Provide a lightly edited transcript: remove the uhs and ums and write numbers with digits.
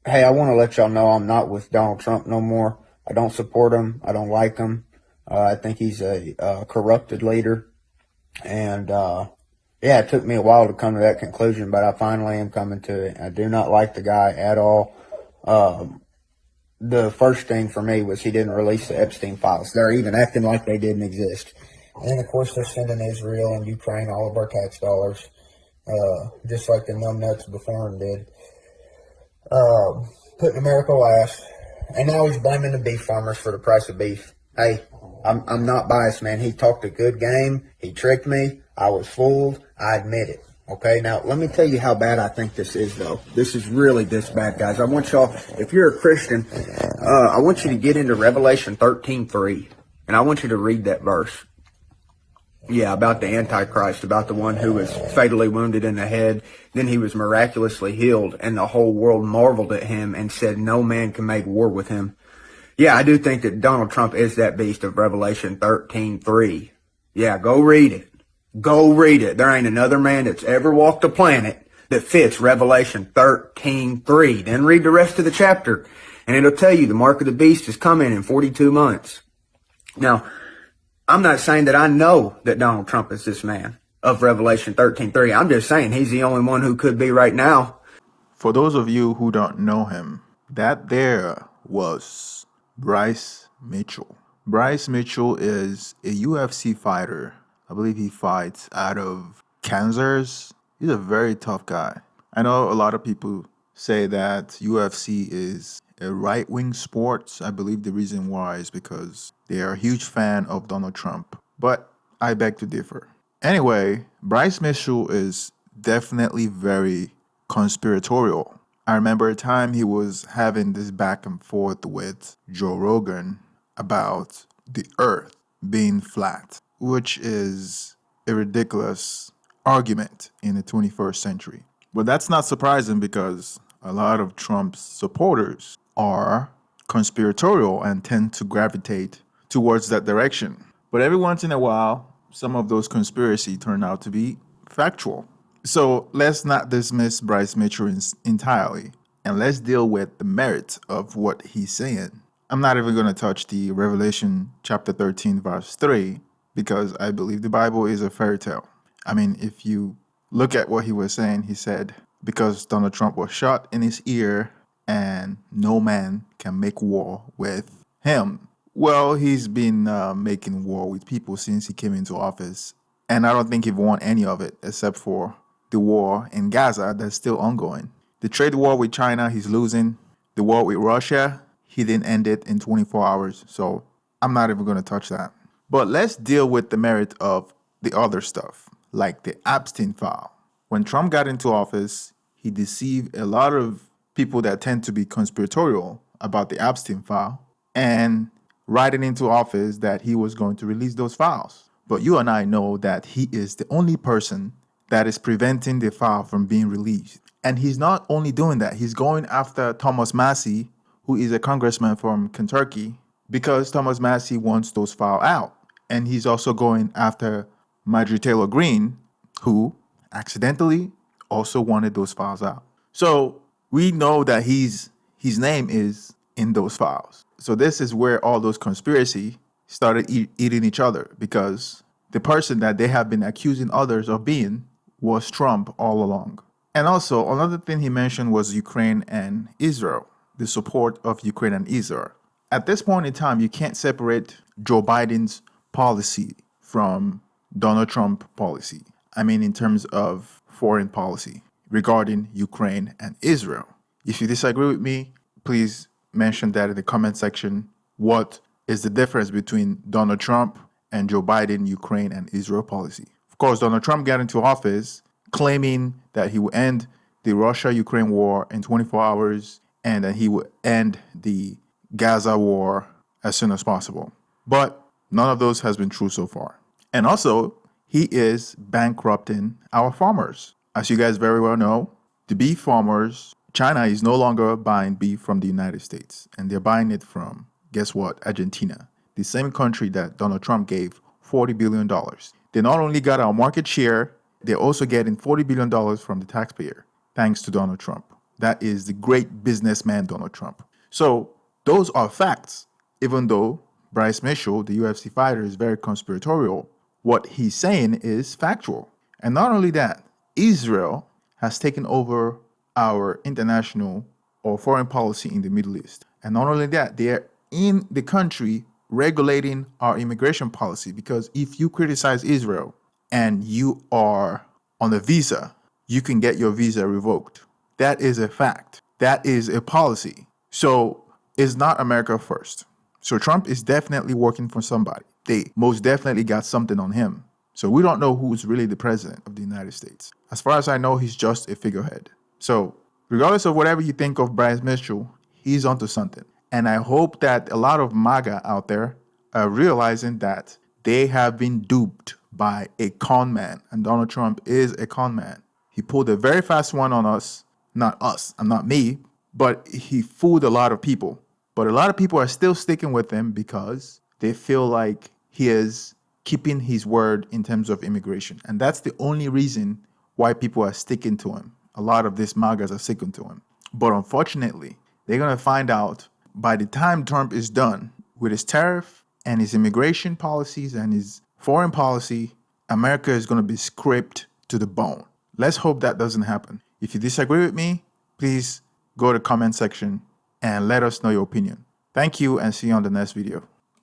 Hey, I want to let y'all know I'm not with Donald Trump no more. I don't support him. I don't like him. I think he's a corrupted leader. And yeah, it took me a while to come to that conclusion, but I finally am coming to it. I do not like the guy at all. Um, the first thing for me was he didn't release the Epstein files. They're even acting like they didn't exist. And then, of course, they're sending Israel and Ukraine all of our tax dollars, just like the numbnuts before him did. Putting America last. And now he's blaming the beef farmers for the price of beef. Hey, I'm not biased, man. He talked a good game. He tricked me. I was fooled. I admit it. Okay, now let me tell you how bad I think this is, though. This is really this bad, guys. I want y'all, if you're a Christian, I want you to get into Revelation 13:3, and I want you to read that verse. Yeah, about the Antichrist, about the one who was fatally wounded in the head. Then he was miraculously healed, and the whole world marveled at him and said no man can make war with him. Yeah, I do think that Donald Trump is that beast of Revelation 13:3. Yeah, go read it. Go read it. There ain't another man that's ever walked the planet that fits Revelation 13:3. Then read the rest of the chapter, and it'll tell you the mark of the beast is coming in 42 months. Now, I'm not saying that I know that Donald Trump is this man of Revelation 13:3. I'm just saying he's the only one who could be right now. For those of you who don't know him, that there was Bryce Mitchell. Bryce Mitchell is a UFC fighter. I believe he fights out of Kansas. He's a very tough guy. I know a lot of people say that UFC is a right-wing sport. I believe the reason why is because they are a huge fan of Donald Trump. But I beg to differ. Anyway, Bryce Mitchell is definitely very conspiratorial. I remember a time he was having this back and forth with Joe Rogan about the earth being flat, which is a ridiculous argument in the 21st century. But that's not surprising because a lot of Trump's supporters are conspiratorial and tend to gravitate towards that direction. But every once in a while, some of those conspiracies turn out to be factual. So let's not dismiss Bryce Mitchell entirely, and let's deal with the merits of what he's saying. I'm not even going to touch the Revelation chapter 13, verse 3, because I believe the Bible is a fairy tale. I mean, if you look at what he was saying, he said, because Donald Trump was shot in his ear and no man can make war with him. Well, he's been making war with people since he came into office, and I don't think he won any of it except for the war in Gaza that's still ongoing. The trade war with China, he's losing. The war with Russia, he didn't end it in 24 hours, so I'm not even going to touch that. But let's deal with the merit of the other stuff, like the Epstein file. When Trump got into office, he deceived a lot of people that tend to be conspiratorial about the Epstein file and writing into office that he was going to release those files. But you and I know that he is the only person that is preventing the file from being released. And he's not only doing that, he's going after Thomas Massie, who is a congressman from Kentucky, because Thomas Massie wants those files out. And he's also going after Marjorie Taylor Greene, who accidentally also wanted those files out. So we know that his name is in those files. So this is where all those conspiracy started eating each other, because the person that they have been accusing others of being was Trump all along. And also, another thing he mentioned was Ukraine and Israel, the support of Ukraine and Israel. At this point in time, you can't separate Joe Biden's policy from Donald Trump's policy. I mean, in terms of foreign policy regarding Ukraine and Israel. If you disagree with me, please mention that in the comment section. What is the difference between Donald Trump and Joe Biden, Ukraine and Israel policy? Of course, Donald Trump got into office claiming that he would end the Russia-Ukraine war in 24 hours and that he would end the Gaza war as soon as possible. But none of those has been true so far. And also, he is bankrupting our farmers. As you guys very well know, the beef farmers, China is no longer buying beef from the United States, and they're buying it from, guess what, Argentina, the same country that Donald Trump gave $40 billion. They not only got our market share, they're also getting $40 billion from the taxpayer, thanks to Donald Trump. That is the great businessman Donald Trump. So those are facts. Even though Bryce Mitchell, the UFC fighter, is very conspiratorial, what he's saying is factual. And not only that, Israel has taken over our international or foreign policy in the Middle East. And not only that, they're in the country regulating our immigration policy, because if you criticize Israel and you are on a visa, you can get your visa revoked. That is a fact. That is a policy. So it's not America first. So Trump is definitely working for somebody. They most definitely got something on him. So we don't know who's really the president of the United States. As far as I know, he's just a figurehead. So regardless of whatever you think of Bryce Mitchell, he's onto something. And I hope that a lot of MAGA out there are realizing that they have been duped by a con man. And Donald Trump is a con man. He pulled a very fast one on us. Not us, and not me, but he fooled a lot of people. But a lot of people are still sticking with him because they feel like he is keeping his word in terms of immigration. And that's the only reason why people are sticking to him. A lot of these MAGAs are sticking to him. But unfortunately, they're going to find out by the time Trump is done with his tariff and his immigration policies and his foreign policy, America is going to be scraped to the bone. Let's hope that doesn't happen. If you disagree with me, please go to the comment section and let us know your opinion. Thank you, and see you on the next video.